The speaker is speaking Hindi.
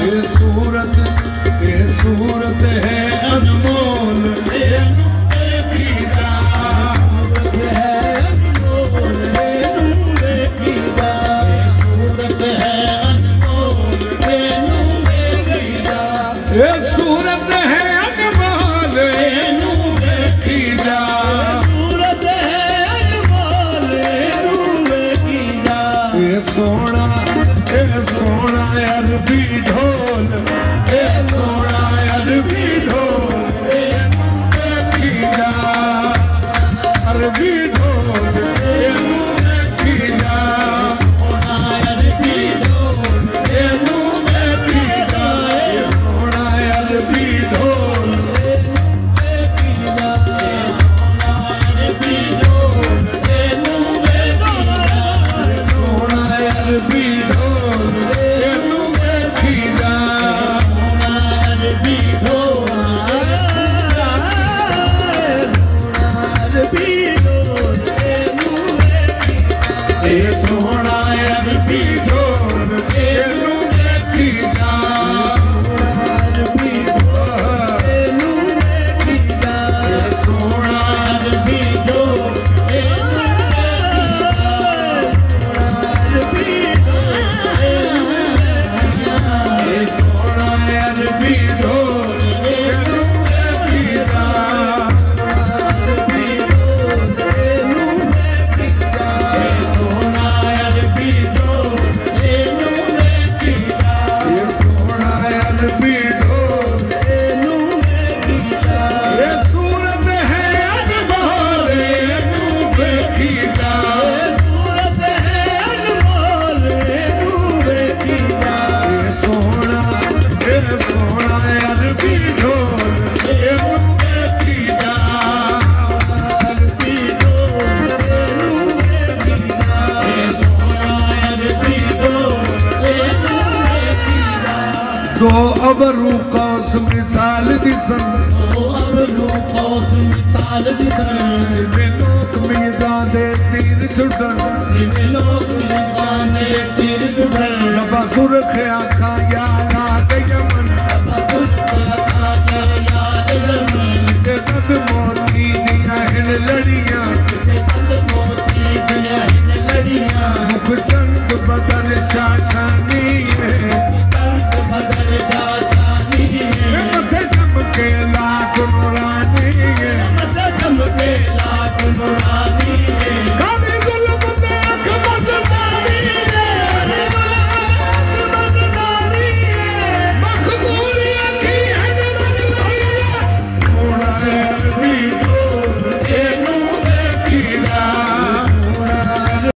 ये सूरत है अनमोल ये सूरत है अनमोल सूरत है अनमोल ये सोना अरबी ढोल ये सोना अरबी ढोल अरबी ढोल दो अबरू कौस मिसाल दिसन जिमें लोग मीदां दे तीर छुटन नबा सुरख आखा या लाग यमन जिते नद मोती दियां हिन लड़ियां मुख चंद बदर शाशानी है